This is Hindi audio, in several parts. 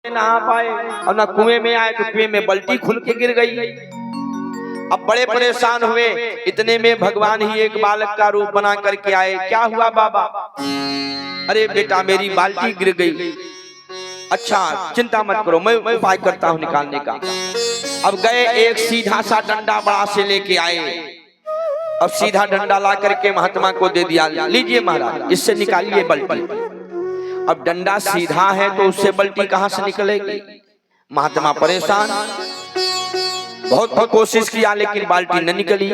नहा पाए और ना कुएं में आए तो कुएं में बल्टी खुल के गिर गई। अब बड़े परेशान हुए। इतने में भगवान ही एक बालक का रूप बना करके आए। क्या हुआ बाबा? अरे बेटा मेरी बाल्टी गिर गई। अच्छा चिंता मत करो, मैं उपाय करता हूँ निकालने का। अब गए एक सीधा सा डंडा बड़ा से लेके आए। अब सीधा डंडा ला करके महात्मा को दे दिया, लीजिए महाराज इससे निकालिए बल्टी। अब डंडा सीधा है तो उससे बल्टी कहां से निकलेगी? महात्मा परेशान, बहुत कोशिश किया लेकिन बाल्टी न निकली।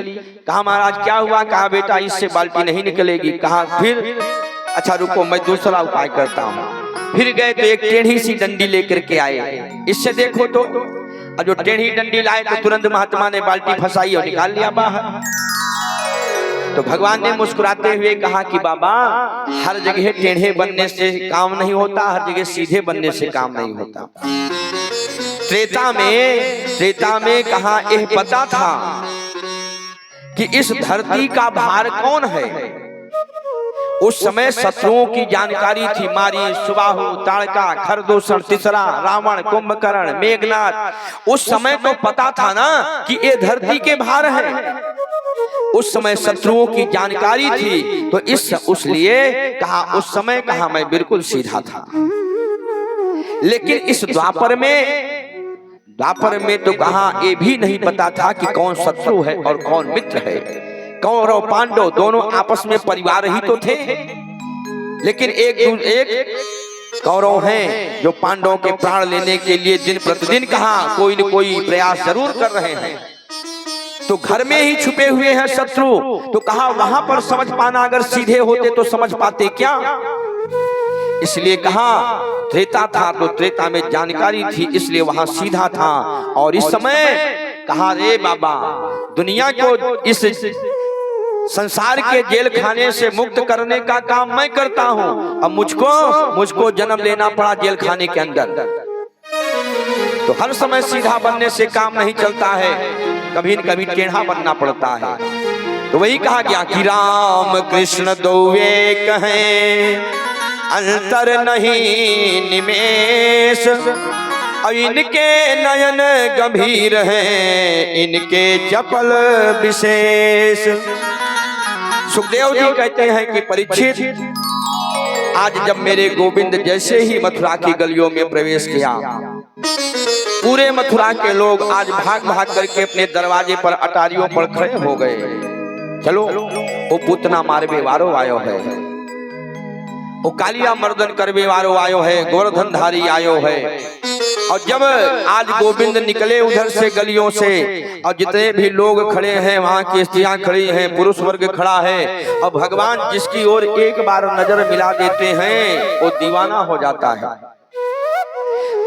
कहा महाराज क्या हुआ? कहा बेटा इससे बाल्टी नहीं निकलेगी। कहा फिर? अच्छा रुको मैं दूसरा उपाय करता हूँ। फिर गए तो एक टेढ़ी सी डंडी लेकर के आए, इससे देखो तो। और जो टेढ़ी डंडी लाए तो तुरंत महात्मा ने बाल्टी फंसाई और निकाल लिया बाहर। तो भगवान ने मुस्कुराते हुए कहा कि बाबा हर जगह टेढ़े बनने से काम नहीं होता, हर जगह सीधे बनने से काम नहीं होता। त्रेता में कहा यह पता था कि इस धरती का भार कौन है। उस समय शत्रुओं की जानकारी थी, मारी, सुबाहु, ताड़का, खरदूषण, तीसरा, रावण, कुंभकर्ण, मेघनाथ। उस समय तो पता था ना कि ये धरती के भार है। उस समय शत्रुओं की जानकारी थी तो उसलिए कहा उस समय कहा मैं बिल्कुल सीधा था। लेकिन इस द्वापर में तो कहा ये भी नहीं पता था कि कौन शत्रु है और कौन मित्र है। कौरव पांडव दोनों आपस में परिवार ही तो थे, लेकिन एक कौरव हैं जो पांडवों के प्राण लेने के लिए दिन प्रतिदिन कहा कोई न कोई प्रयास जरूर कर रहे हैं। तो घर में ही छुपे हुए हैं शत्रु। तो कहा वहां पर समझ पाना, अगर सीधे होते तो समझ पाते क्या? इसलिए कहा त्रेता था तो त्रेता में जानकारी थी इसलिए वहां सीधा था। और इस समय कहा रे बाबा दुनिया को इस संसार के जेल खाने से मुक्त करने का काम मैं करता हूं। अब मुझको जन्म लेना पड़ा जेल खाने के अंदर। तो हर समय सीधा बनने से काम नहीं चलता है, कभी न कभी टेढ़ा बनना पड़ता है। तो वही कहा गया कि राम कृष्ण दो एक हैं, अंतर नहीं निमेष। और इनके नयन गंभीर हैं, इनके चपल विशेष। सुखदेव जी कहते हैं कि परीक्षित आज जब मेरे गोविंद जैसे ही मथुरा की गलियों में प्रवेश किया, पूरे मथुरा के लोग आज भाग भाग करके अपने दरवाजे पर अटारियों पर खड़े हो गए। चलो वो पूतना मारवे वारो आयो है, वो कालिया मर्दन करवे वारो आयो है, गोवर्धनधारी आयो है। और जब आज गोविंद निकले उधर से गलियों से, और जितने भी लोग खड़े हैं वहां की स्त्रियां खड़ी हैं, पुरुष वर्ग खड़ा है, और भगवान जिसकी ओर एक बार नजर मिला देते हैं वो दीवाना हो जाता है।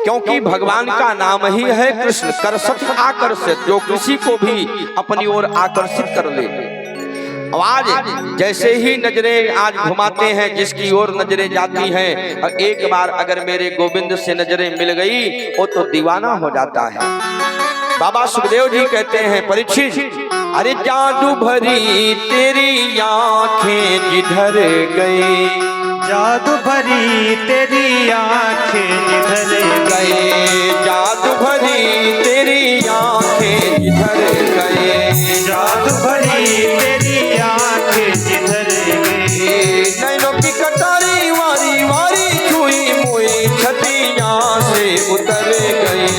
क्योंकि भगवान का नाम ही है कृष्ण, करसत आकर्षित, जो किसी को भी अपनी ओर आकर्षित कर ले। आज जैसे ही नजरें आज घुमाते हैं जिसकी ओर नजरें जाती हैं, और एक बार अगर मेरे गोविंद से नजरें मिल गई वो तो दीवाना हो जाता है। बाबा सुखदेव जी कहते हैं परीक्षित अरे जादू भरी तेरी आंखें जिधर गई, जादू भरी तेरी आंखें जिधर गए, जादू भरी तेरी आंखें जिधर गए, जादू भरी तेरी आंखें जिधर गए। नैनों की कटारी वारी वारी छुई मुई छतियां से उतर गई,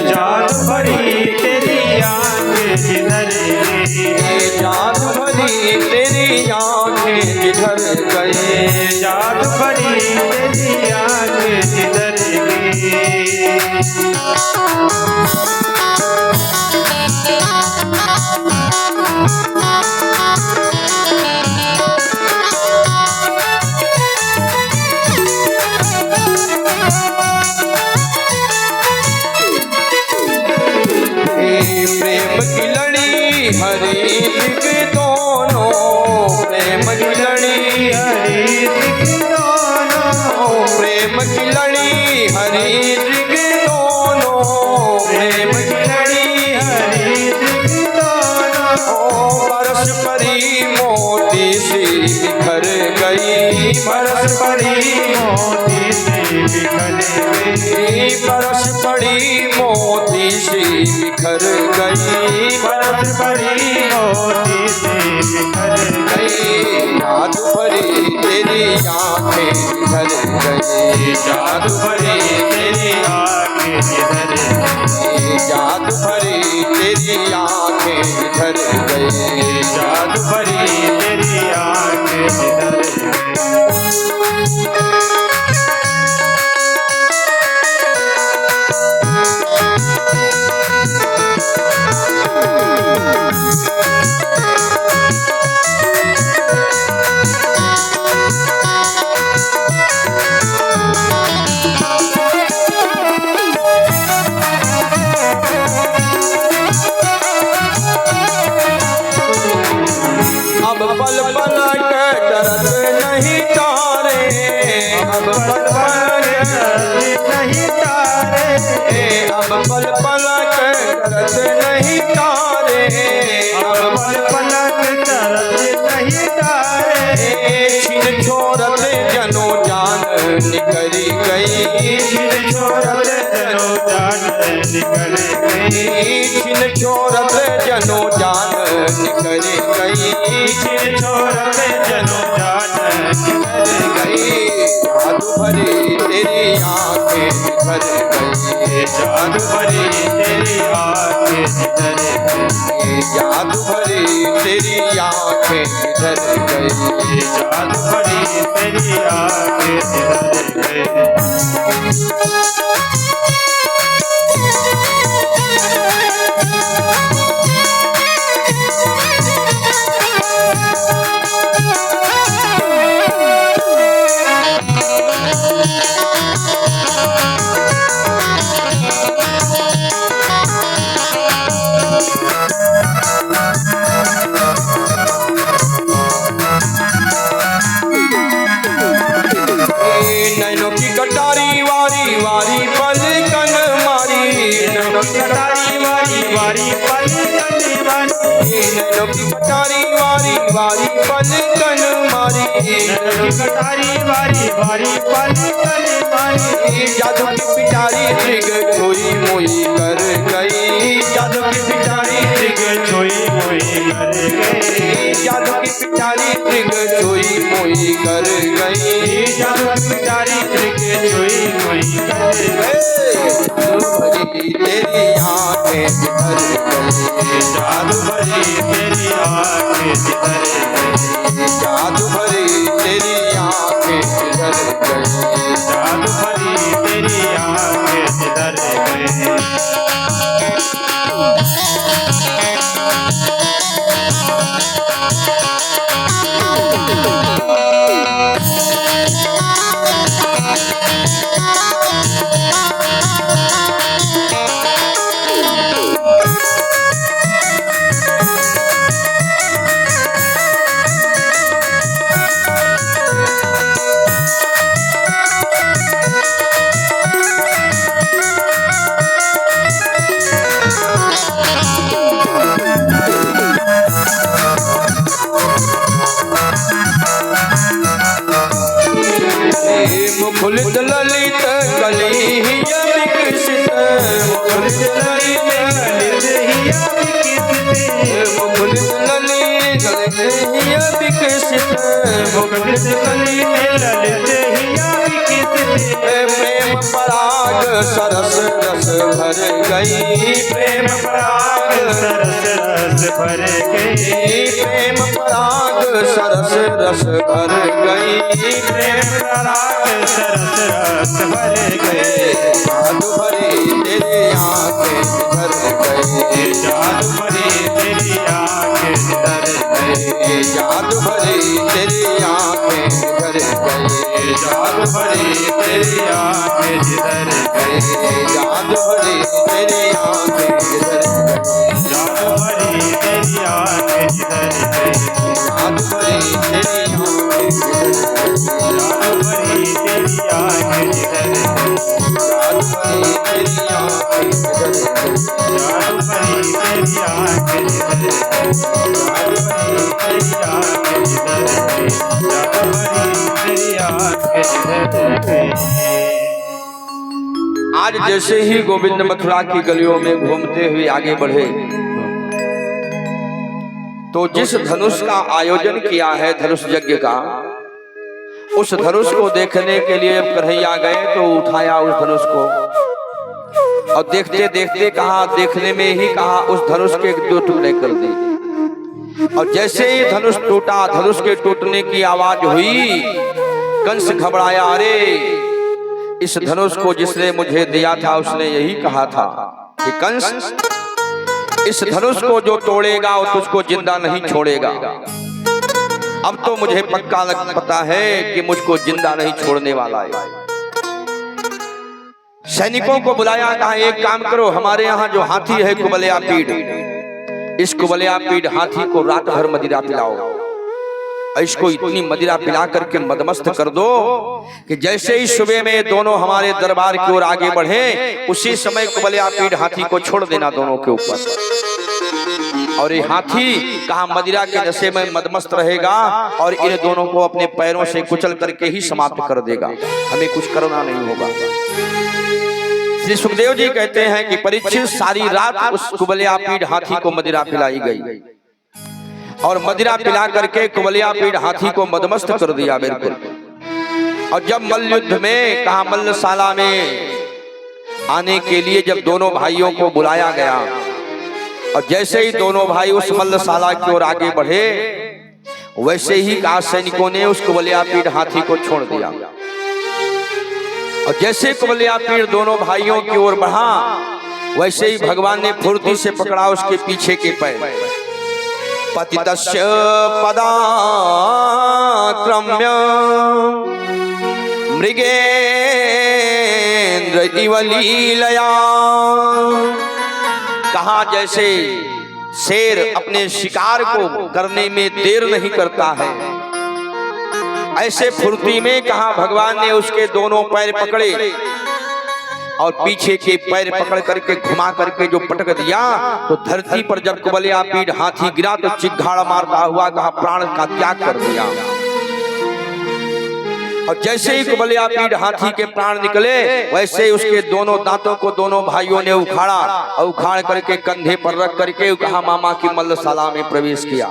जादू भरी तेरी आंखें जिधर गए, जादू भरी तेरी आंखें जिधर गए, जादू भरी तेरी आंखें जिधर गए। प्रेम की लड़ी हरी दिग दोनों, प्रेम की लड़ी हरी दिख दोनों, प्रेम की लड़ी हरी दिग दोनों, प्रेम की लड़ी हरी दिख दोनों। बरस परी मोती सी बिखर गई, बरस परी मोती सी बिखर गई, बरस पड़ी मोती सी बिखर गई, बरस पड़ी मोती सी बिखर गई। जादू भरी तेरी आंखें झर गई, जादू भरी तेरी आंखें जिधर गई, जादू भरी तेरी आंखें झर गई, जादू भरी तेरी आंखें जिधर अब पल पल के दर्द नहीं तारे, अब पल पल के नहीं तारे, अब पल पल के दर्द नहीं तारे, अब पल पलक दर्द नहीं तारे। छिन छोड़त जनो जान निकली गई, छिन छोड़त जनो जान निकल गई, छिन छोड़त जनो जान निकली गई, छिन छोड़त जनो जान निकल गई। जादू भरी तेरी आंखें बिखर गई, जादू भरी तेरी आंखें जिधर गई, जादू भरी तेरी आंखें बिखर गई, जादू भरी तेरी आंखें जिधर गई। नैनों की कटारी वारी वारी पलकन मारी, नैनों की कटारी वारी वारी पलकन मारी, नैनों की कटारी वारी वारी पलकन मारी, कटारी वारी वारी पलकन मारी। जादू की पिटारी त्रिग छोई मोई कर गई, जादू की पिटारी त्रिग छोई मोई कर गई, जादू की पिटारी त्रिग छोई मोई कर गई, जादू की पिटारी त्रिग छोई मोई कर गई। जादू भरी तेरी आंखें बिखर गई, जादू भरी तेरी आंखें जिधर गई, जादू भरी तेरी आंखें बिखर गई, जादू भरी तेरी आंखें जिधर गई। मुखलित ललित गली ही विकसित, मुखलित ललित मुखलित ललित गली ही विकसित, मुखलित ललित विकसित। प्रेम पराग सरस रस भर गई, प्रेम पराग सरस रस भर गई, प्रेम पराग सरस रस भर गई, प्रेम पराग सरस रस भर गई। जादू भरी तेरी आंखें बिखर गई, जादू भरी तेरी आंखें जिधर गई, जादू भरी तेरी आंखें बिखर गई, जादू भरी तेरी आंखें जिधर गई, जादू भरी तेरी आंखें बिखर गई, जादू भरी तेरी आंखें जिधर गई, जादू भरी तेरी आंखें बिखर गई, जादू भरी तेरी आंखें जिधर गई, जादू भरी तेरी आंखें बिखर गई, जादू भरी तेरी आंखें जिधर गई, जादू भरी तेरी आंखें जिधर गई, जादू भरी तेरी आंखें जिधर गई। आज जैसे ही गोविंद मथुरा की गलियों में घूमते हुए आगे बढ़े तो जिस धनुष का आयोजन किया है धनुष यज्ञ का, उस धनुष को देखने के लिए कन्हैया गए तो उठाया उस धनुष को और देखते देखते कहा, देखने में ही कहा उस धनुष के 2 टुकड़े कर दिए। और जैसे ही धनुष टूटा, धनुष के टूटने की आवाज हुई, कंस घबराया, अरे इस धनुष को जिसने मुझे दिया था उसने यही कहा था कि कंस, इस धनुष को जो तोड़ेगा वो तुझको जिंदा नहीं छोड़ेगा। अब तो मुझे पक्का पता है कि मुझको जिंदा नहीं छोड़ने वाला है। सैनिकों को बुलाया, कहा एक काम करो, हमारे यहाँ जो हाथी है कुबलिया पीढ़, इस कुबलिया पीढ़ हाथी को रात भर मदिरा पिलाओ, इसको इतनी मदिरा पिला करके मदमस्त कर दो कि जैसे ही सुबह में दोनों हमारे दरबार की ओर आगे बढ़े, उसी समय कुबलिया पीढ़ हाथी को छोड़ देना दोनों के ऊपर। और ये हाथी कहा मदिरा के नशे में मदमस्त रहेगा और इन दोनों को अपने पैरों से कुचल करके ही समाप्त कर देगा, हमें कुछ करना नहीं होगा। श्री सुखदेव जी कहते हैं कि परीक्षित सारी रात उस कुबलिया पीढ़ हाथी को मदिरा पिलाई गई और मदिरा पिला करके कुबलिया पीढ़ हाथी को मदमस्त कर दिया बिल्कुल। और जब मल्ल युद्ध में कहा मल्लशाला में आने के लिए जब दोनों भाइयों को बुलाया गया और जैसे ही दोनों भाई उस मल्लशाला की ओर आगे बढ़े, वैसे ही कहा सैनिकों ने उस कुबलिया पीढ़ हाथी को छोड़ दिया। और जैसे कुबलिया पीढ़ दोनों भाइयों की ओर बढ़ा, वैसे ही भगवान ने फुर्ती से पकड़ा उसके पीछे के पैर। पतितस्य पदाक्रम्य मृगेन्द्र इव लीलया, कहा जैसे शेर अपने शिकार को करने में देर नहीं करता है, ऐसे फुर्ती में कहा भगवान ने उसके दोनों पैर पकड़े और पीछे के पैर पकड़ करके घुमा करके जो पटक दिया, तो धरती पर जब कुबलिया पीढ़ हाथी गिरा तो चिघाड़ मारता हुआ कहा प्राण का त्याग कर दिया। और जैसे ही कुबलिया पीढ़ हाथी के प्राण निकले, वैसे ही उसके दोनों दांतों को दोनों भाइयों ने उखाड़ा और उखाड़ करके कंधे पर रख करके कहा मामा की मल्लशाला में प्रवेश किया।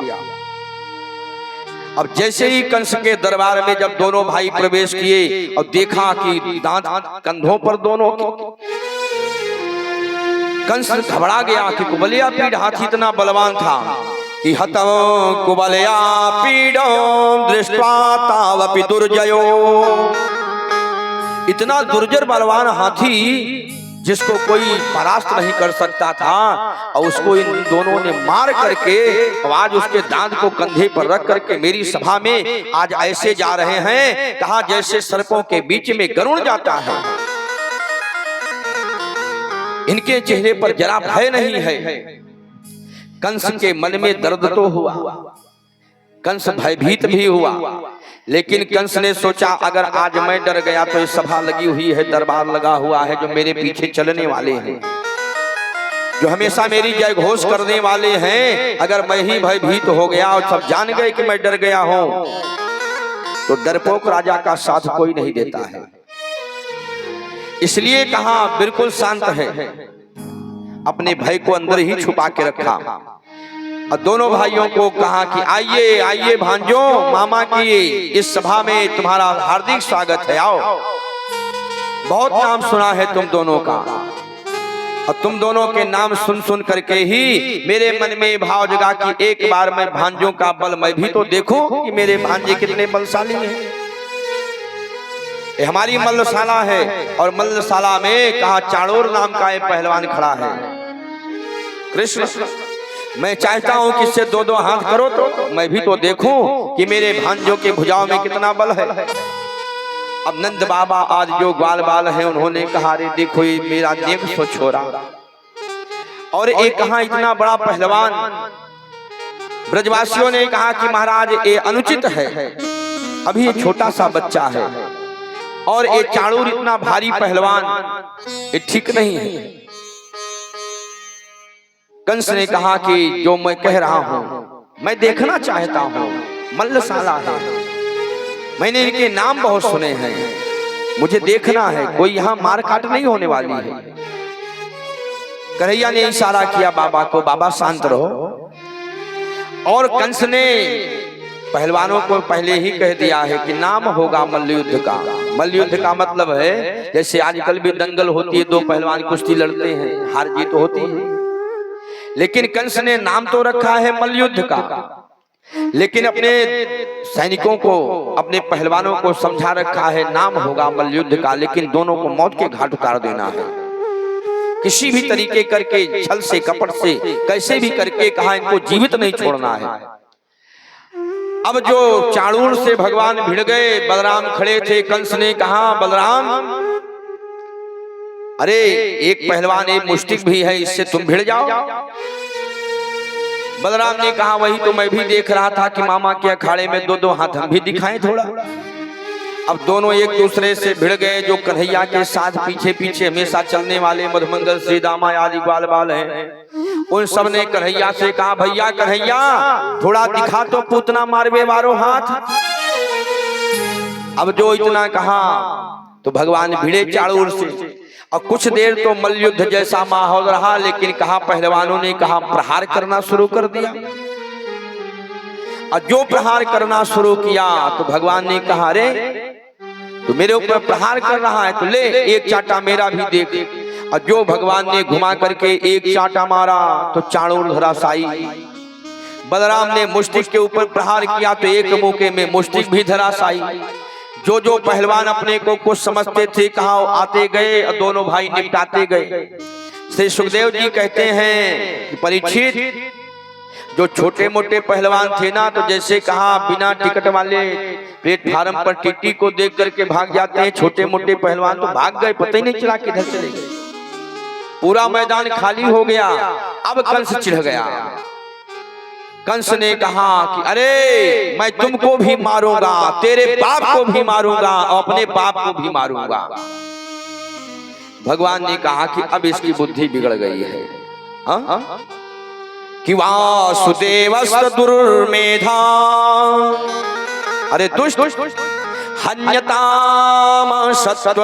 अब जैसे ही कंस के दरबार में जब दोनों भाई प्रवेश किए और देखा कि दांत कंधों पर दोनों, कंस घबरा गया कि कुबलिया पीढ़ हाथी इतना बलवान था कि हतम कुबलिया पीढ़ो दृष्ट्वा तावपि दुर्जयो, इतना दुर्जर बलवान हाथी जिसको कोई परास्त नहीं कर सकता था, और उसको इन दोनों ने मार करके आज उसके दांत को कंधे पर रख करके मेरी सभा में आज ऐसे जा रहे हैं, कहा जैसे सर्पों के बीच में गरुड़ जाता है। इनके चेहरे पर जरा भय नहीं है। कंस के मन में दर्द तो हुआ, कंस भयभीत भी हुआ, लेकिन कंस ने सोचा अगर आज मैं डर गया तो ये सभा लगी हुई है, दरबार लगा हुआ है, जो मेरे पीछे चलने वाले हैं, जो हमेशा मेरी जय घोष करने वाले हैं, अगर मैं ही भयभीत हो गया और सब जान गए कि मैं डर गया हूं, तो डरपोक राजा का साथ कोई नहीं देता है। इसलिए कहा बिल्कुल शांत है, अपने भय को अंदर ही छुपा के रखा और दोनों भाइयों को कहा कि आइए आइए भांजो, मामा की इस सभा में तुम्हारा हार्दिक स्वागत है, आओ। बहुत नाम सुना है तुम दोनों का, और तुम दोनों के नाम सुन सुन करके ही मेरे मन में भाव जगा कि एक बार मैं भांजों का बल मैं भी तो देखूं कि मेरे भांजे कितने बलशाली हैं। ये हमारी मल्लशाला है और मल्लशाला में कहा चाणूर नाम का एक पहलवान खड़ा है। कृष्ण, मैं चाहता हूं कि इससे दो दो हाथ करो तो मैं भी तो देखूं कि मेरे भांजों के भुजाओं में कितना बल है। अब नंद बाबा आज जो ग्वाल बाल है उन्होंने कहा रे देखो ये मेरा देख सो छोरा, और एक कहा इतना बड़ा पहलवान। ब्रजवासियों ने कहा कि महाराज ये अनुचित है, अभी ये छोटा सा बच्चा है, और ये चाणूर इतना भारी पहलवान, ये ठीक नहीं है। कंस ने कहा कि जो मैं कह रहा हूं मैं देखना चाहता हूं, मल्लशाला है, मैंने इनके नाम बहुत सुने हैं, मुझे देखना है, कोई यहाँ मार काट नहीं होने वाली है। कन्हैया ने इशारा किया बाबा को, बाबा शांत रहो। और कंस ने पहलवानों को पहले ही कह दिया है कि नाम होगा मल्लयुद्ध का। मल्लयुद्ध का मतलब है जैसे आजकल भी दंगल होती है, दो पहलवान कुश्ती लड़ते हैं, हार जीत होती है, लेकिन कंस ने नाम तो रखा है मल्लयुद्ध का। लेकिन अपने सैनिकों को, अपने पहलवानों को समझा रखा है नाम होगा मल्लयुद्ध का, लेकिन दोनों को मौत के घाट उतार देना है। किसी भी तरीके करके, छल से, कपट से, कैसे भी करके कहा इनको जीवित नहीं छोड़ना है। अब जो चाणूर से भगवान भिड़ गए, बलराम खड़े थे। कंस ने कहा बलराम, अरे एक पहलवान एक मुष्टिक भी है, इससे तुम भिड़ जाओ। बलराम ने कहा वही तो मैं भी देख रहा था कि मामा के अखाड़े में दो दो हाथ हम भी दिखाएं थोड़ा। अब दोनों एक दूसरे से भिड़ गए। जो कन्हैया के साथ पीछे पीछे हमेशा चलने वाले मधुमंगल, श्री दामा आदि ग्वाल बाल हैं, उन सब ने कन्हैया से कहा भैया कन्हैया थोड़ा दिखा तो पूतना मारवे वारो हाथ। अब जो इतना कहा तो भगवान भिड़े चाणूर से, और कुछ देर तो मल्लयुद्ध जैसा माहौल रहा। लेकिन कहा पहलवानों ने कहा प्रहार करना शुरू कर दिया। और जो प्रहार करना शुरू किया तो भगवान ने कहा अरे तो मेरे ऊपर प्रहार कर रहा है तो ले एक चाटा मेरा भी देख। और जो भगवान ने घुमा करके एक चाटा मारा तो चाणूर धराशायी। बलराम ने मुष्टिक के ऊपर प्रहार किया तो एक मौके में मुष्टिक भी धराशायी। जो जो पहलवान अपने को कुछ समझते थे कहा आते गए और दोनों भाई निपटाते गए। श्री सुखदेव जी कहते हैं कि परीक्षित जो छोटे मोटे पहलवान थे ना, तो जैसे कहा बिना टिकट वाले प्लेटफार्म पर टिट्टी को देख करके भाग जाते हैं, छोटे मोटे पहलवान तो भाग गए, पता ही नहीं चला किधर चले गए। पूरा मैदान खाली हो गया। अब कंस चिढ़ गया। कंस ने कहा कि अरे मैं तुमको भी मारूंगा, तेरे बाप को भी मारूंगा और अपने बाप को भी मारूंगा। भगवान ने कहा कि अब इसकी बुद्धि बिगड़ गई है। हाँ? कि वासुदेवस्त दुर्मेधा, अरे दुष्ट हन्यताम सत्व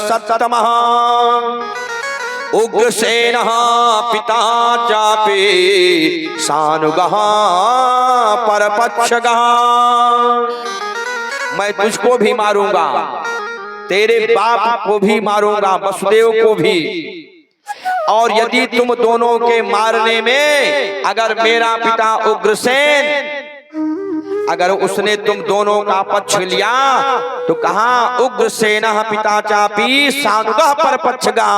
सत्तमः उग्रसेनः पिता चापि सानुगः परपक्षगः। मैं तुझको भी मारूंगा, तेरे बाप को भी मारूंगा, वसुदेव को भी। और यदि तुम दोनों के मारने में अगर मेरा पिता उग्रसेन अगर उसने तुम दोनों का पक्ष लिया तो कहा उग्रसेनः पिता चापि सानुगः परपक्षगः,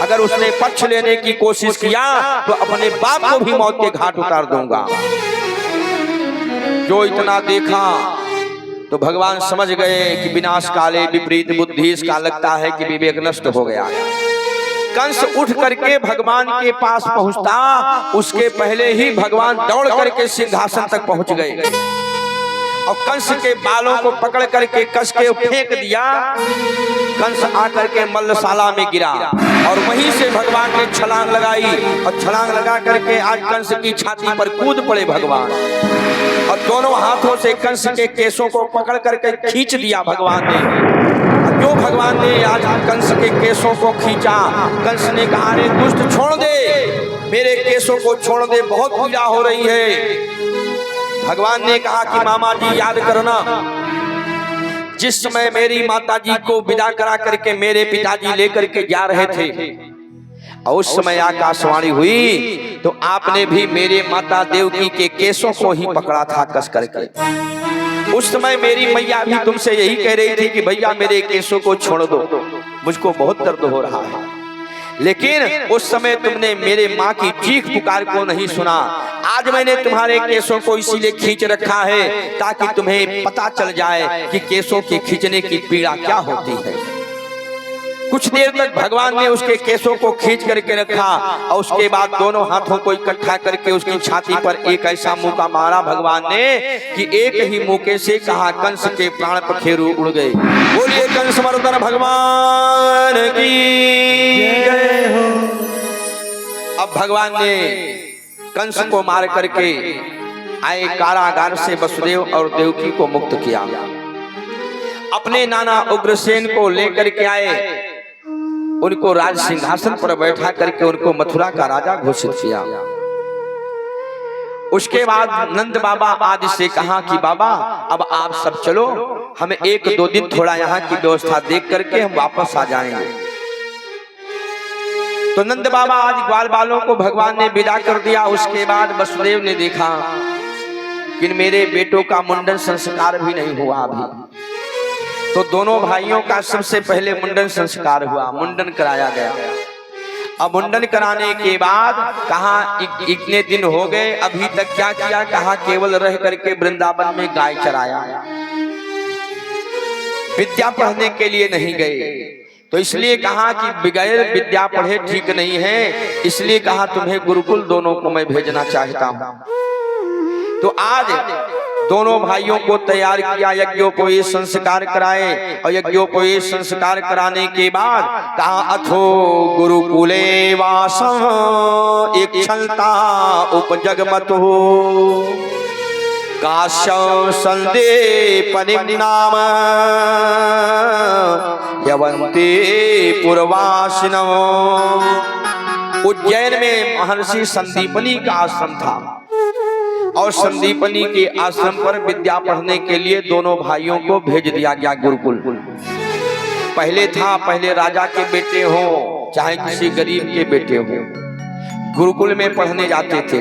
अगर उसने पक्ष लेने की कोशिश किया तो अपने बाप को भी मौत के घाट उतार दूंगा। जो इतना देखा तो भगवान समझ गए कि विनाश काले विपरीत बुद्धि, इसका लगता है कि विवेक नष्ट हो गया। कंस उठ करके भगवान के पास पहुंचता, उसके पहले ही भगवान दौड़ करके सिंहासन तक पहुंच गए और कंस के बालों को पकड़ करके कस के फेंक दिया। कंस आकर के मल्लशाला में गिरा और वहीं से भगवान ने छलांग लगाई और छलांग लगा करके आज कंस की छाती पर कूद पड़े भगवान और दोनों हाथों से कंस के केसों को पकड़ करके खींच दिया भगवान ने। जो भगवान ने आज कंस के केसों को खींचा, कंस ने कहा अरे दुष्ट छोड़ दे, मेरे केसों को छोड़ दे, बहुत पीड़ा हो रही है। भगवान ने कहा कि मामा जी याद करना, जिस समय मेरी माता जी को विदा करा करके मेरे पिताजी लेकर के जा रहे थे और उस समय आकाशवाणी हुई तो आपने भी मेरे माता देवकी के केसों को ही पकड़ा था कस करके। उस समय मेरी मैया भी तुमसे यही कह रही थी कि भैया मेरे केसों को छोड़ दो, मुझको बहुत दर्द हो रहा है। लेकिन उस समय तुमने मेरे माँ की चीख पुकार को नहीं सुना। आज मैंने तुम्हारे केसों को इसीलिए खींच रखा है ताकि तुम्हें पता चल जाए कि केसों के खींचने की पीड़ा क्या होती है। कुछ देर तक भगवान ने उसके केसों को खींच करके रखा और उसके बाद दोनों हाथों को इकट्ठा करके उसकी छाती पर एक ऐसा मुक्का मारा भगवान ने कि एक ही मुक्के से कहा कंस के प्राण पखेरु उड़ गए। बोलिए कंस मर्दन भगवान की जय हो। अब भगवान ने कंस को मार करके आए कारागार से वसुदेव और देवकी को मुक्त किया अपने नाना उग्रसेन को लेकर के आए, उनको राज सिंहासन पर बैठा करके उनको मथुरा का राजा घोषित किया। उसके बाद नंद बाबा आदि से कहा कि बाबा अब आप सब चलो, हमें 1-2 दिन थोड़ा यहाँ की व्यवस्था देख करके हम वापस आ जाएंगे। तो नंद बाबा आज ग्वाल बालों को भगवान ने विदा कर दिया। उसके बाद वसुदेव ने देखा कि मेरे बेटों का मुंडन संस्कार भी नहीं हुआ अभी। तो दोनों भाइयों का सबसे पहले मुंडन संस्कार हुआ, मुंडन कराया गया। अब मुंडन कराने के बाद कहा इतने दिन हो गए, अभी तक क्या किया? कहा केवल रह करके वृंदावन में गाय चराया, विद्या पढ़ने के लिए नहीं गए। तो इसलिए कहा कि बगैर विद्या पढ़े ठीक नहीं है, इसलिए कहा तुम्हें गुरुकुल दोनों को मैं भेजना चाहता हूं। तो आज दोनों भाइयों को तैयार किया, यज्ञोपवीत संस्कार कराए और यज्ञोपवीत संस्कार कराने के बाद कहा अथो गुरुकुले वासं इक्षंता उपजगमतो काश्यं संदीपनिं नाम यवन्ते पूर्वासिनो। उज्जैन में महर्षि संदीपनी का आश्रम था और संदीपनी के आश्रम पर विद्या पढ़ने के लिए दोनों भाइयों को भेज दिया गया गुरुकुल। पहले था, पहले राजा के बेटे हो चाहे किसी गरीब के बेटे हो, गुरुकुल में पढ़ने जाते थे।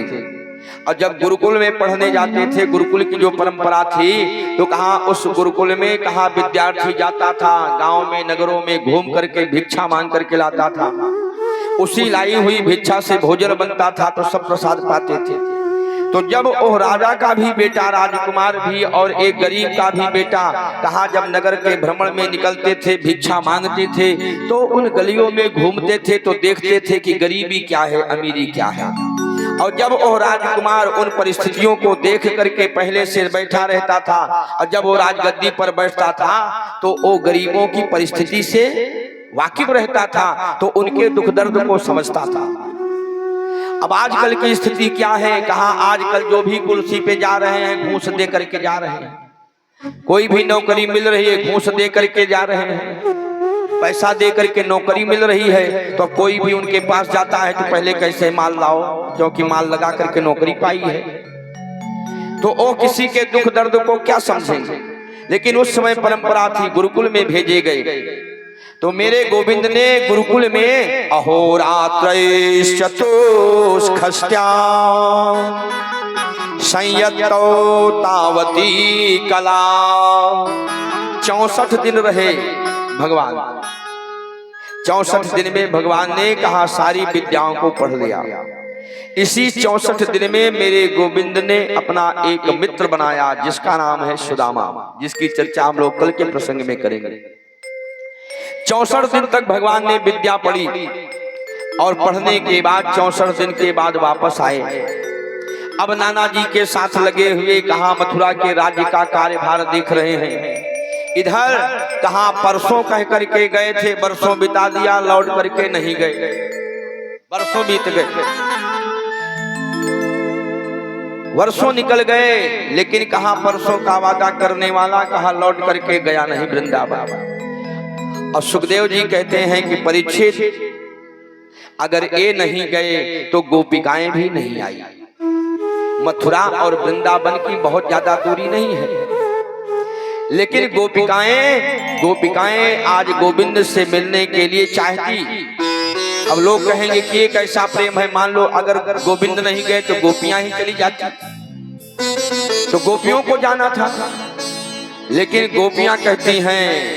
और जब गुरुकुल में पढ़ने जाते थे, गुरुकुल की जो परंपरा थी, तो कहा उस गुरुकुल में कहा विद्यार्थी जाता था, गांव में नगरों में घूम करके भिक्षा मांग करके लाता था। उसी लाई हुई भिक्षा से भोजन बनता था तो सब प्रसाद पाते थे। तो जब वो राजा का भी बेटा राजकुमार भी और एक गरीब का भी बेटा कहा जब नगर के भ्रमण में निकलते थे, भिक्षा मांगते थे, तो उन गलियों में घूमते थे तो देखते थे कि गरीबी क्या है, अमीरी क्या है। और जब वो राजकुमार उन परिस्थितियों को देख करके पहले से बैठा रहता था, और जब वो राजगद्दी पर बैठता था तो वो गरीबों की परिस्थिति से वाकिफ रहता था, तो उनके दुख दर्द को समझता था। अब आजकल की स्थिति क्या है? कहा आजकल जो भी कुर्सी पे जा रहे हैं घूस दे करके जा रहे हैं, कोई भी नौकरी मिल रही है घूस दे करके जा रहे हैं, पैसा दे करके नौकरी मिल रही है। तो कोई भी उनके पास जाता है तो पहले कैसे माल लाओ, क्योंकि माल लगा करके नौकरी पाई है। तो वो किसी के दुख दर्द को क्या समझेंगे। लेकिन उस समय परंपरा थी, गुरुकुल में भेजे गए। तो मेरे गोविंद ने गुरुकुल में अहोरात्रैश्चतुष्खष्ट्या संयतो तावती कला 64 दिन रहे भगवान। 64 दिन में भगवान ने कहा सारी विद्याओं को पढ़ लिया। इसी 64 दिन में मेरे गोविंद ने अपना एक मित्र बनाया जिसका नाम है सुदामा, जिसकी चर्चा हम लोग कल के प्रसंग में करेंगे। 64 दिन तक भगवान ने विद्या पढ़ी और पढ़ने के बाद 64 दिन के बाद वापस आए। अब नाना जी के साथ लगे हुए कहा मथुरा के राज्य का कार्यभार देख रहे हैं। इधर कहा परसों कह करके गए थे, बरसों बिता दिया, लौट करके नहीं गए, बरसों बीत गए, वर्षों निकल गए, लेकिन कहा परसों का वादा करने वाला कहा लौट करके गया नहीं वृंदावन। और सुखदेव जी कहते हैं कि परीक्षित अगर ये नहीं गए तो गोपिकाएं भी नहीं आई। मथुरा और वृंदावन की बहुत ज्यादा दूरी नहीं है, लेकिन गोपिकाएं आज गोविंद से मिलने के लिए चाहती। अब लोग कहेंगे कि एक ऐसा प्रेम है, मान लो अगर गोविंद नहीं गए तो गोपियां ही चली जाती, तो गोपियों को जाना था। लेकिन गोपियां कहती हैं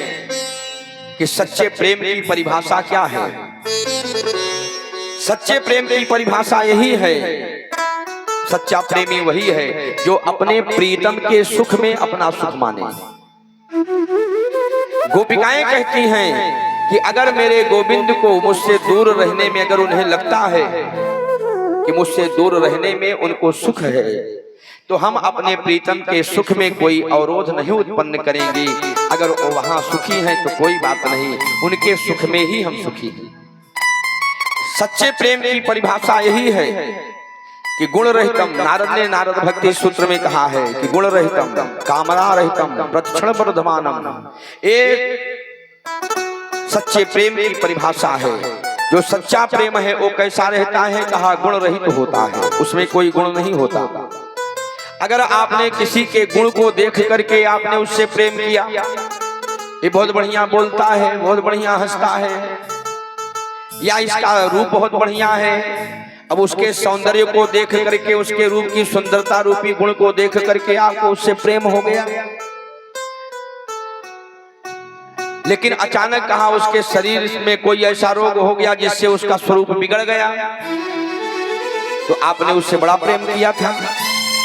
कि सच्चे प्रेम की परिभाषा क्या है? सच्चे प्रेम की परिभाषा यही है, सच्चा प्रेमी वही है जो अपने प्रीतम के सुख में अपना सुख माने। गोपिकाएं कहती हैं कि अगर मेरे गोविंद को मुझसे दूर रहने में अगर उन्हें लगता है कि मुझसे दूर रहने में उनको सुख है, तो हम अपने प्रीतम के सुख में कोई अवरोध नहीं उत्पन्न करेंगे। अगर वो वहां सुखी हैं तो कोई बात नहीं, उनके सुख में ही हम सुखी हैं। सच्चे प्रेम की परिभाषा यही है कि गुण रहितम, नारद ने नारद भक्ति सूत्र में कहा है कि गुण रहितम कामना रहितम प्रतिक्षण वर्धमानम। एक सच्चे प्रेम की परिभाषा है। जो सच्चा प्रेम है वो कैसा रहता है? कहा गुण रहित होता है, उसमें कोई गुण नहीं होता। अगर आपने किसी के गुण को देख करके आपने उससे प्रेम किया, ये बहुत बढ़िया बोलता है, बहुत बढ़िया हंसता है, या इसका रूप बहुत बढ़िया है, अब उसके सौंदर्य को देख करके, उसके रूप की सुंदरता रूपी गुण को देख करके आपको उससे प्रेम हो गया। लेकिन अचानक कहा उसके शरीर में कोई ऐसा रोग हो गया जिससे उसका स्वरूप बिगड़ गया, तो आपने उससे बड़ा प्रेम किया था,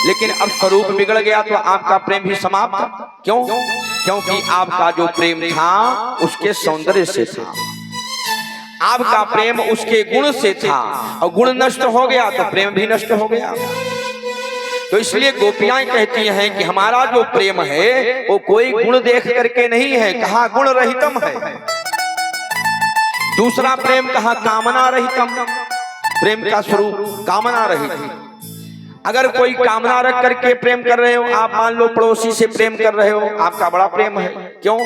लेकिन अब स्वरूप बिगड़ गया तो आपका प्रेम भी समाप्त। क्यों? क्योंकि आपका जो प्रेम था उसके सौंदर्य से था, आपका प्रेम उसके गुण से था, और गुण नष्ट हो गया तो प्रेम भी नष्ट हो गया। तो इसलिए गोपियां कहती हैं कि हमारा जो प्रेम है वो कोई गुण देख करके नहीं है, कहा गुण रहितम है। दूसरा प्रेम कहा कामना रहितम, प्रेम का स्वरूप कामना रहित। अगर कोई कामना रख करके प्रेम कर रहे हो, आप मान लो पड़ोसी से प्रेम कर रहे हो, आपका बड़ा प्रेम है। क्यों?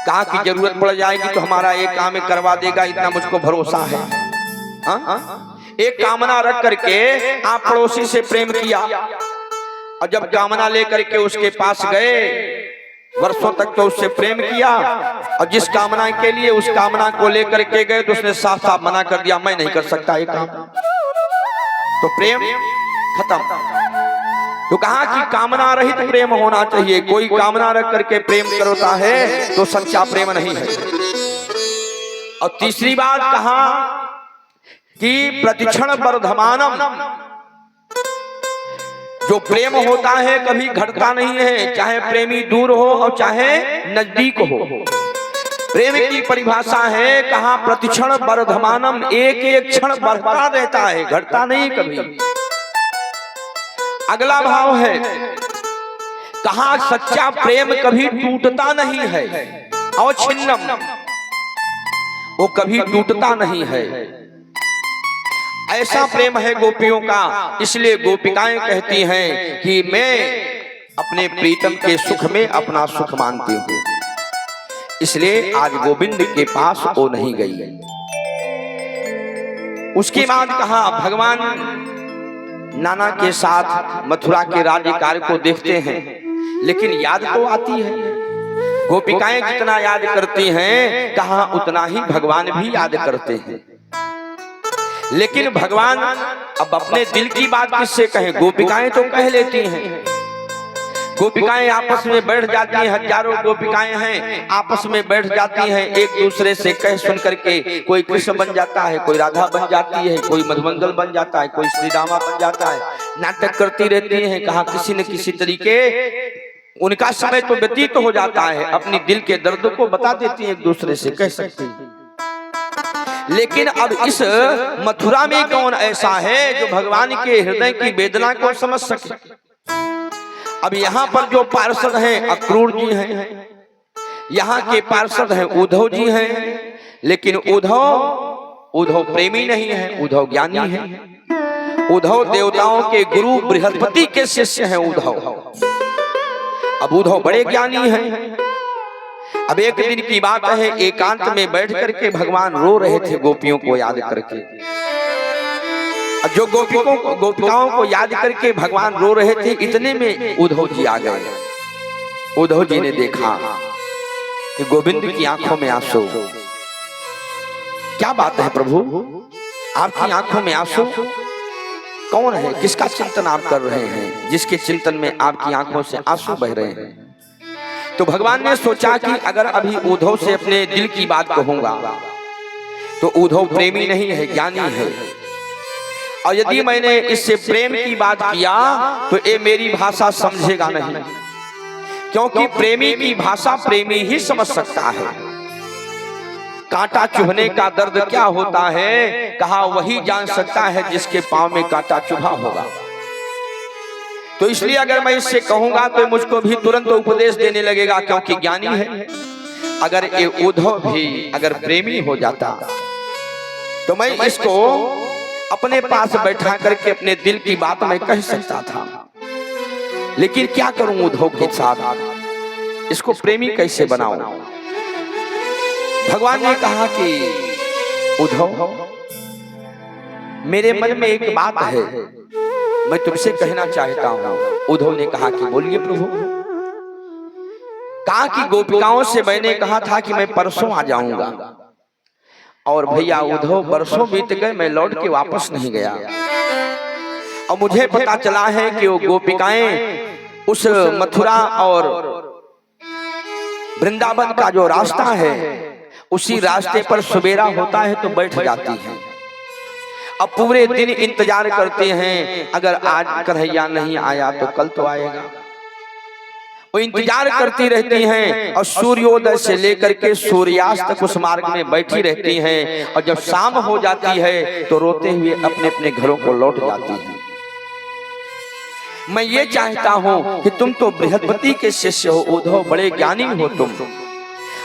कहा कि जरूरत पड़ जाएगी तो हमारा एक काम करवा देगा, इतना मुझको भरोसा है। एक कामना रख करके आप पड़ोसी से प्रेम किया, और जब कामना लेकर के उसके पास गए, वर्षों तक तो उससे प्रेम किया, और जिस कामना के लिए उस कामना को लेकर के गए तो उसने साफ साफ मना कर दिया, मैं नहीं कर सकता ये काम, तो प्रेम खत्म। तो कहा कि कामना रहित प्रेम होना चाहिए। कोई कामना रख करके प्रेम करता है तो सच्चा प्रेम नहीं है। और तीसरी बात कहा कि प्रतिक्षण वर्धमानम, जो प्रेम होता है कभी घटता नहीं है, चाहे प्रेमी दूर हो और चाहे नजदीक हो। प्रेम की परिभाषा है, कहा प्रतिक्षण वर्धमानम, एक एक क्षण बढ़ता रहता है, घटता नहीं कभी। अगला भाव है, कहा सच्चा प्रेम कभी टूटता नहीं है, अवच्छिन्नम, वो कभी टूटता नहीं है। ऐसा प्रेम है गोपियों का। इसलिए गोपिकाएं कहती हैं कि मैं अपने प्रीतम के सुख में अपना सुख मानती हूँ, इसलिए आज गोविंद के पास वो नहीं गई। उसके बाद कहा भगवान नाना के साथ मथुरा के राज्य कार्य को देखते हैं, लेकिन याद तो आती है। गोपिकाएं जितना याद करती हैं, कहा उतना ही भगवान भी याद करते हैं। लेकिन भगवान अब अपने दिल की बात किससे कहें? गोपिकाएं तो कह लेती हैं। गोपिकाएं आपस में बैठ जाती हैं, हजारों गोपिकाएं हैं, आपस में बैठ जाती हैं, एक दूसरे से कह सुन करके कोई कृष्ण बन जाता है, कोई राधा बन जाती है, कोई मधुमंगल बन जाता है, कोई श्री रामा बन जाता है, नाटक करती रहती हैं। कहा किसी न किसी तरीके उनका समय तो व्यतीत हो जाता है, अपनी दिल के दर्द को बता देती हैं, एक दूसरे से कह सकती हैं। लेकिन अब इस मथुरा में कौन ऐसा है जो भगवान के हृदय की वेदना को समझ सके? अब यहाँ पर जो पार्षद हैं अक्रूर जी हैं, यहाँ के पार्षद हैं उद्धव जी हैं, लेकिन उद्धव प्रेमी नहीं है, उद्धव ज्ञानी है। उद्धव देवताओं के गुरु बृहस्पति के शिष्य हैं उद्धव। अब उद्धव बड़े ज्ञानी हैं। अब एक दिन की बात है, एकांत में बैठ करके भगवान रो रहे थे गोपियों को याद करके। जो गोपिकाओं को याद करके भगवान रो रहे थे, इतने में उद्धव जी आ गए। उद्धव जी ने देखा कि गोविंद की आंखों में आंसू। क्या बात है प्रभु, आपकी आंखों में आंसू? कौन है, किसका चिंतन आप कर रहे हैं जिसके चिंतन में आपकी आंखों से आंसू बह रहे हैं? तो भगवान ने सोचा कि अगर अभी उद्धव से अपने दिल की बात कहूंगा तो उद्धव प्रेमी नहीं है, ज्ञानी है, और यदि मैंने इससे प्रेम की बात किया तो ये मेरी भाषा समझेगा नहीं, क्योंकि प्रेमी की भाषा प्रेमी ही समझ सकता है। कांटा चुभने का दर्द क्या होता है, कहा वही जान सकता है जिसके पांव में कांटा चुभा होगा। तो इसलिए अगर मैं इससे कहूंगा तो मुझको भी तुरंत उपदेश देने लगेगा, क्योंकि ज्ञानी है। अगर ये उद्धव भी अगर प्रेमी हो जाता तो मैं इसको अपने पास बैठा करके अपने दिल की बात मैं कह सकता था, लेकिन क्या करूं उद्धव के साथ, इसको प्रेमी कैसे बनाऊं। भगवान ने कहा कि उद्धव, मेरे मन में एक बात है, मैं तुमसे कहना चाहता हूं। उद्धव ने कहा कि बोलिए प्रभु। कहा कि गोपिकाओं से मैंने कहा था कि मैं परसों आ जाऊंगा, और भैया उद्धव बरसों बीत गए, मैं लौट के वापस नहीं गया। और मुझे पता चला है कि वो गोपिकाएं उस मथुरा और वृंदावन का जो रास्ता है, उसी रास्ते पर सवेरा होता है तो बैठ जाती हैं। अब पूरे दिन इंतजार करते हैं, अगर आज कन्हैया नहीं आया तो कल तो आएगा। वो इंतजार करती रहती हैं और सूर्योदय से लेकर के सूर्यास्त तक उस मार्ग में बैठी रहती हैं, और जब शाम हो जाती है तो रोते हुए अपने अपने घरों को लौट जाती हैं। मैं ये चाहता हूं कि तुम तो बृहस्पति के शिष्य हो उद्धव, बड़े ज्ञानी हो तुम,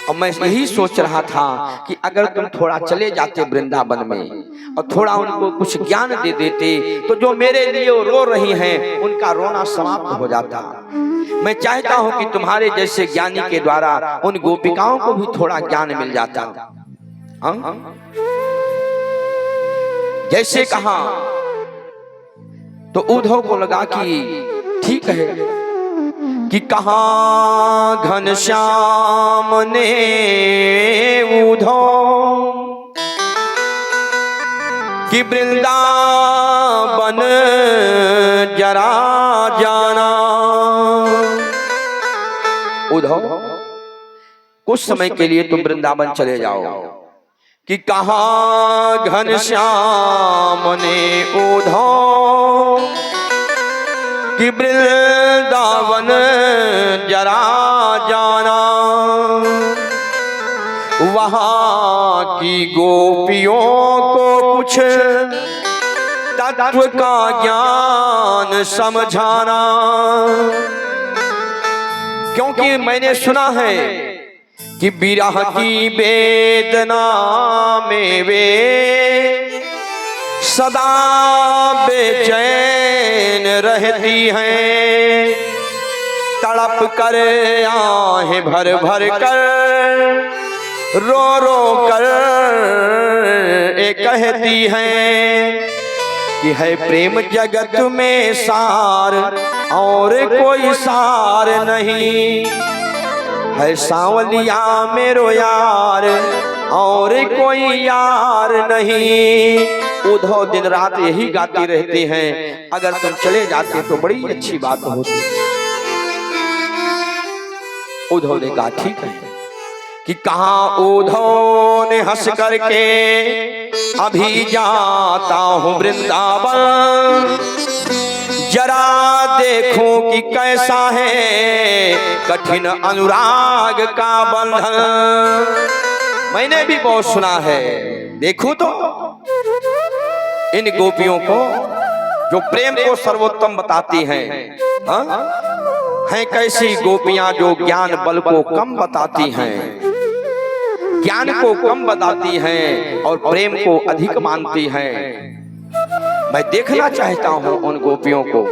और मैं यही सोच रहा था कि अगर तुम थोड़ा चले जाते वृंदावन में और थोड़ा उनको कुछ ज्ञान दे देते, तो जो मेरे लिए रो रही हैं उनका रोना समाप्त हो जाता। मैं चाहता हूं कि तुम्हारे जैसे ज्ञानी के द्वारा उन गोपिकाओं को भी थोड़ा ज्ञान मिल जाता। हाँ? जैसे कहा तो उद्धव को लगा कि ठीक है, कि कहा घनश्याम ने उद्धव कि वृंदावन जरा जाना। उद्धव, कुछ समय के लिए तुम वृंदावन चले जाओ। कि कहा घनश्याम ने उद्धव कि वृंदावन जरा जाना, वहां की गोपियों को कुछ तत्व का ज्ञान समझाना। क्योंकि मैंने सुना है कि विरह की वेदना में वे सदा बेचैन रहती हैं, तड़प कर आहें भर भर कर रो रो कर ये कहती हैं कि है प्रेम जगत में सार और कोई सार नहीं, है सांवलिया मेरो यार और कोई यार नहीं। उद्धव दिन रात यही गाती रहती हैं, अगर तुम चले जाते तो बड़ी अच्छी बात होती। उद्धव ने कहा ठीक है। कि कहा उद्धव ने हंस करके अभी जाता हूँ वृंदावन, जरा देखो कि कैसा है कठिन अनुराग का बंधन। मैंने भी बहुत सुना है, देखो तो इन गोपियों को जो प्रेम को सर्वोत्तम बताती हैं, हैं कैसी गोपियां जो ज्ञान बल को कम बताती हैं, ज्ञान को कम बताती हैं और प्रेम को अधिक मानती हैं। मैं देखना चाहता हूं उन गोपियों को।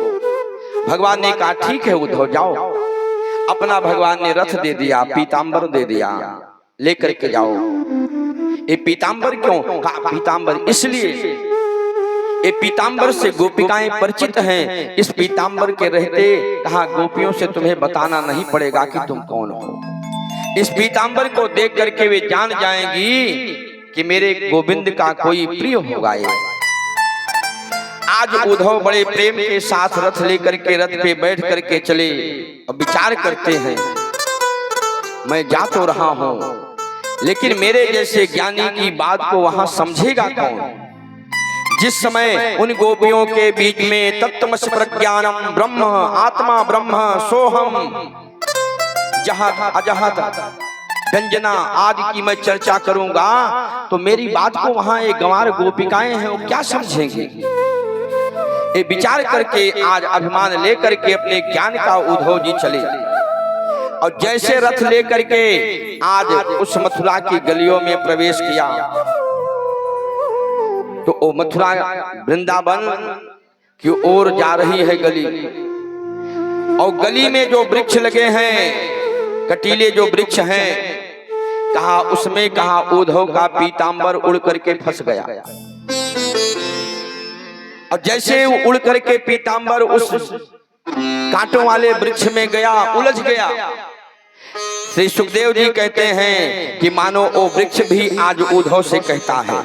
भगवान ने कहा ठीक है उद्धव जाओ। अपना भगवान ने रथ दे दिया, पीतांबर दे दिया, लेकर के जाओ। ये पीतांबर क्यों? कहा पीतांबर इसलिए, ये पीतांबर से गोपिकाएं परिचित हैं। इस पीतांबर के रहते कहा गोपियों से तुम्हें बताना नहीं पड़ेगा कि तुम कौन हो। इस पीतांबर को देख करके वे जान जाएंगी कि मेरे गोविंद का कोई प्रिय होगा। ये आज उद्धव बड़े प्रेम के साथ रथ लेकर के रथ पे बैठ करके चले और विचार करते हैं, मैं जा तो रहा हूं लेकिन मेरे जैसे ज्ञानी की बात को वहां समझेगा कौन। जिस समय उन गोपियों के बीच में तत्त्वमसि प्रज्ञानम ब्रह्म आत्मा ब्रह्म सोहम जहत अजहत व्यंजना आदि की मैं चर्चा करूंगा, तो मेरी बात को वहां एक गंवार गोपिकाएं हैं वो क्या समझेंगे। ये विचार करके आज अभिमान लेकर के अपने ज्ञान का उद्धव जी चले और जैसे रथ लेकर के आज उस मथुरा की गलियों में प्रवेश किया। तो वो मथुरा वृंदावन की ओर जा रही है गली, और गली में जो वृक्ष लगे हैं, कटीले जो वृक्ष हैं, कहा उसमें कहा उद्धव का पीतांबर उड़ करके फंस गया। और जैसे वो उड़ करके पीतांबर उस कांटों वाले वृक्ष में गया, उलझ गया। श्री सुखदेव जी कहते हैं कि मानो वो वृक्ष भी आज उद्धव से कहता है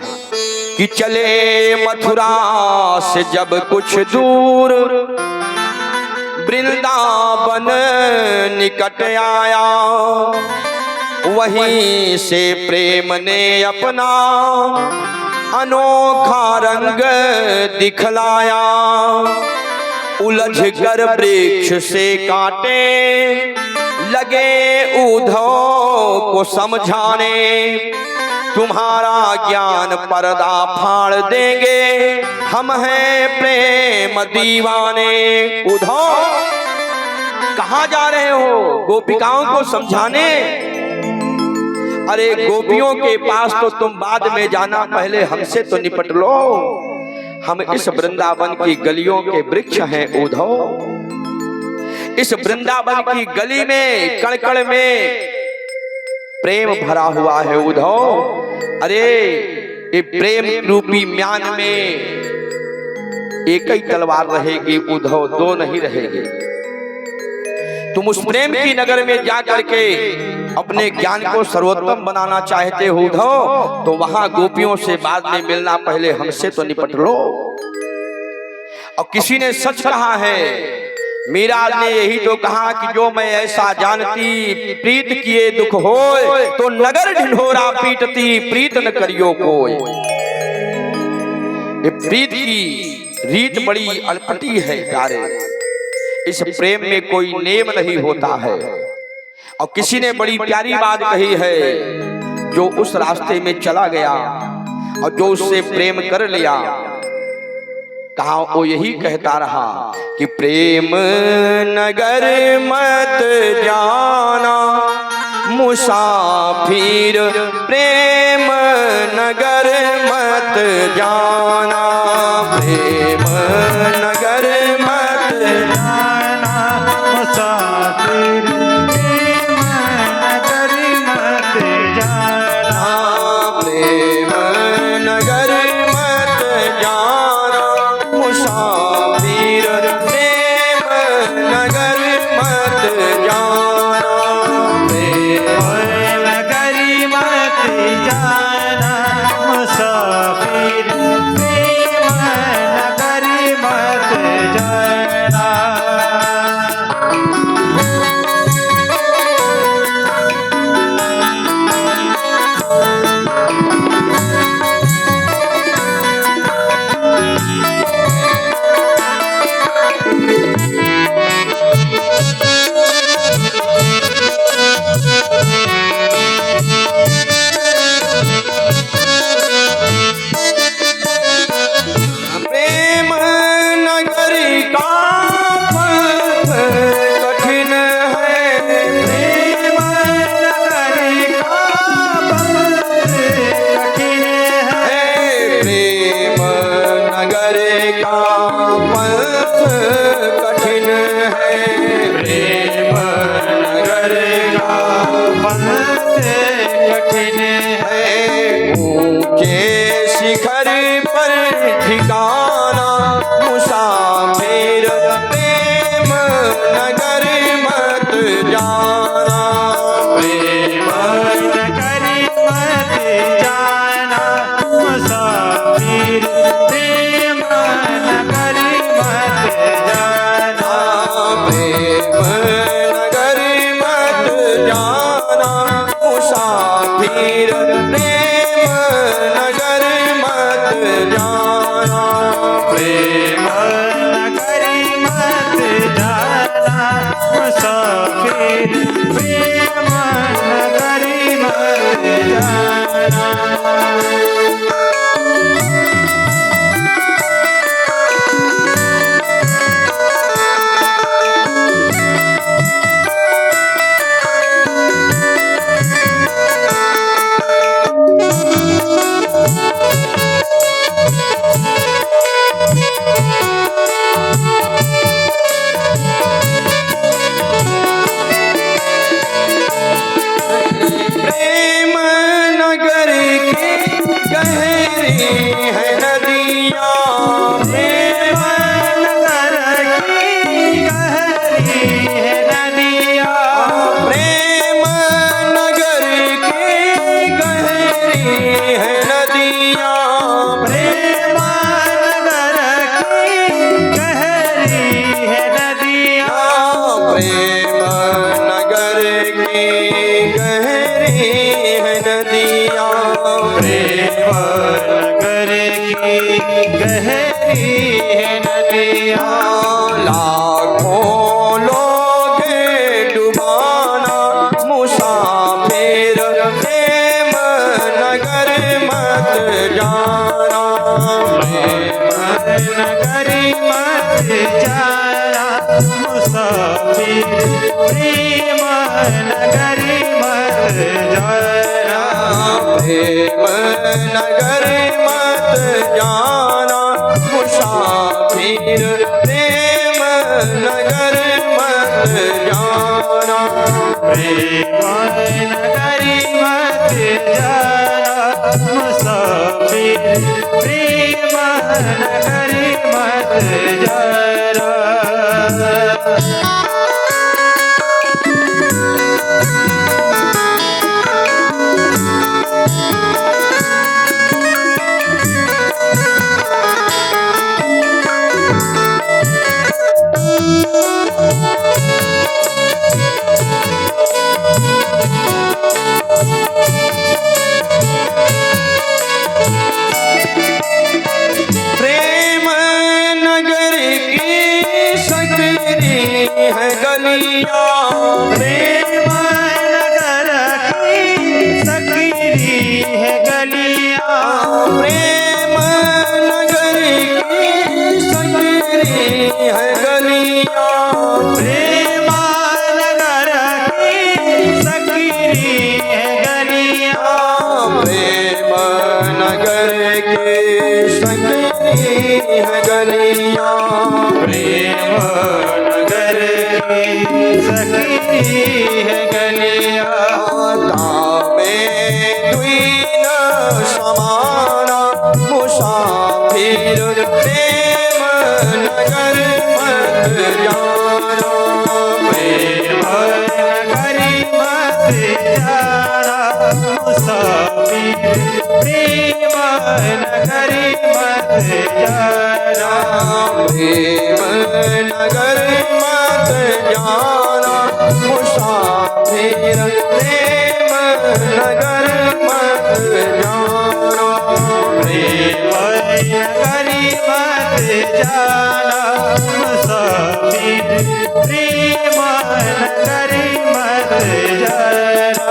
कि चले मथुरा से जब कुछ दूर, वृंदावन निकट आया, वहीं से प्रेम ने अपना अनोखा रंग दिखलाया। उलझ कर वृक्ष से काटे लगे उद्धव को समझाने, तुम्हारा ज्ञान पर्दा फाड़ देंगे, हम हैं प्रेम दीवाने। उद्धव कहाँ जा रहे हो? गोपिकाओं को समझाने? अरे गोपियों के पास तो तुम बाद में जाना, पहले हमसे तो निपट लो। हम इस वृंदावन की गलियों के वृक्ष हैं उद्धव। इस वृंदावन की गली में कण-कण में प्रेम भरा हुआ है उद्धव। अरे ये प्रेम रूपी म्यान में एक ही तलवार रहेगी उद्धव, दो नहीं रहेगी। तुम उस प्रेम की नगर में जा करके अपने ज्ञान को सर्वोत्तम बनाना चाहते हो उद्धव, तो वहां गोपियों से बाद में मिलना, पहले हमसे तो निपट लो। और किसी ने सच कहा है, मीरा ने यही तो कहा कि जो मैं ऐसा जानती, प्रीत किए दुख होए, तो नगर ढिंढोरा पीटती, प्रीत न करियो कोई। ये प्रीत की रीत बड़ी अनपटी है प्यारे, इस प्रेम में कोई नेम नहीं होता है। और किसी ने बड़ी प्यारी बात कही है, जो उस रास्ते में चला गया और जो उससे प्रेम कर लिया, कहा वो यही कहता रहा कि प्रेम नगर मत जाना मुसाफिर, प्रेम नगर मत जाना, प्रेम नगर मत जाना मुसाफिर, प्रेम नगर मत जाना, प्रेम नगर मत जाना मुसाफिर, प्रेम नगर मत जाना, प्रेम नगर मत जाना मुसाफिर, प्रेम नगर मत जाना। प्रेम नगर का पथ कठिन है, प्रेम नगर का पथ कठिन है, प्रेम नगर का पथ कठिन है, प्रेम नगर का पथ कठिन है, ऊंचे शिखर पर ठिकाना मुसाफिर, प्रेम नगर मत जाना, प्रेम नगर मत जाना मुसाफिर, प्रेम नगर मत जाना, प्रेम नगर मत जाना मुसाफिर, प्रेम नगर मत जाना, गहरी है नदिया लाखों लोग डुबाना मुसाफिर प्रेम नगर मत जाना नगरी मत जाना मुसाफिर प्रेम नगरी मत जाना प्रेम नगर मत जाना मुसाफिर प्रेम नगर मत जाना प्रेम नगरी मत जाना मुसाफिर प्रेम नगरी मत जाना प्रेम नगर की सकरी है गलियां प्रेम नगर की सकरी है गलियां प्रेम नगर की सकरी है गलियां प्रेम नगर की सकरी है गलियां प्रेम नगर की सकरी है गलियां प्रेम नगर की सकरी है गलियां दामे द्वीन समाना मुसाफिर प्रेम नगर मत जाना प्रेम नगरी मत जाना मुसाफिर प्रेम नगरी मत जाना प्रेम नगर मत जाना मुसाफिर प्रेम नगर मत जाना प्रेम नगरी मत जाना मुसाफिर प्रेम नगरी मत जाना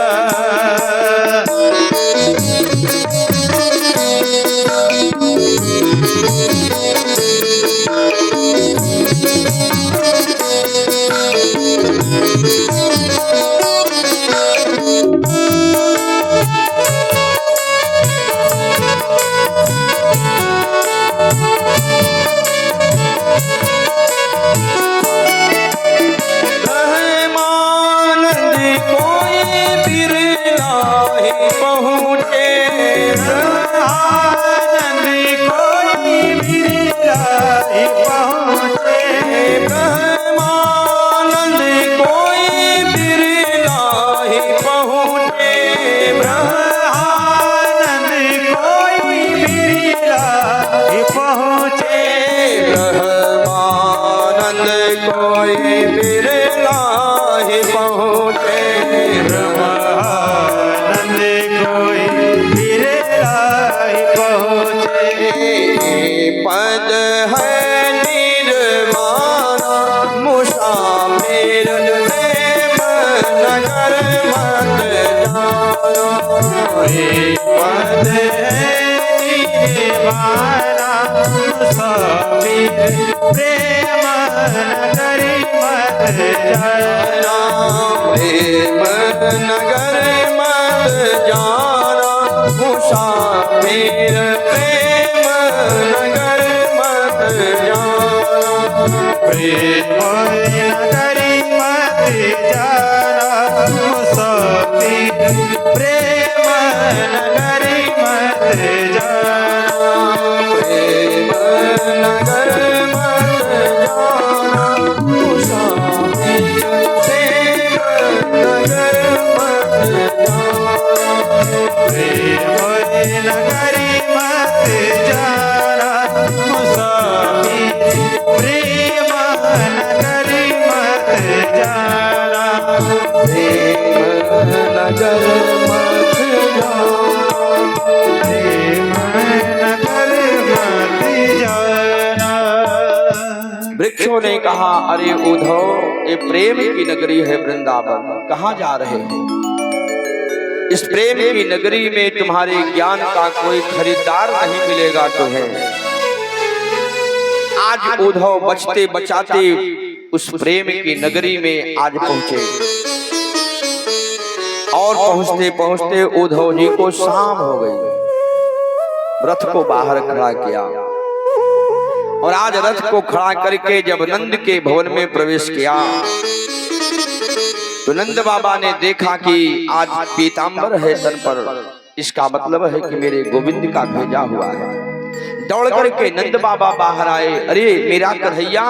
रहमानंद कोई बिरला ही पहुँचे आनंद कोई बिरला ही पहुँचे ब्रह्मानंद कोई बिरला ही पहुँचे आनंद कोई बिरला ही पहुँचे ब्रह्मानंद कोई बिरला ही पहुँचे ब्रह्मानंद कोई बिरला ही पहुँचे पद है निर्वाणा मुसाफिर प्रेम नगर मत जाना पद निर्वाणा मुसाफिर प्रेम नगरी मत जाना प्रेम नगर मत जाना मुसाफिर प्रेम नगर मत जाना प्रेम नगरी मत जाना मुसाफिर प्रेम नगरी मत जाना प्रेम नगर मत जाना मुसाफिर प्रेम नगर मत जाना प्रेम नगरी मत जाना मुसाफिर प्रेम नगरी मत जाना प्रेम नगर मत जाना प्रेम नगर मत वृक्षों ने कहा, अरे उद्धव, ये प्रेम की नगरी है वृंदावन, कहाँ जा रहे हो? इस प्रेम की नगरी में तुम्हारे ज्ञान का कोई खरीदार नहीं मिलेगा तुम्हें। आज उद्धव बचते बचाते उस प्रेम की नगरी में आज पहुंचे और पहुंचते पहुंचते उद्धव जी को शाम हो गई। रथ को बाहर खड़ा किया और आज रथ को खड़ा करके जब नंद के भवन में प्रवेश किया तो नंद बाबा ने देखा कि आज पीतांबर है तन पर, इसका मतलब है कि मेरे गोविंद का भेजा हुआ है। दौड़ करके नंद बाबा बाहर आए, अरे मेरा कन्हैया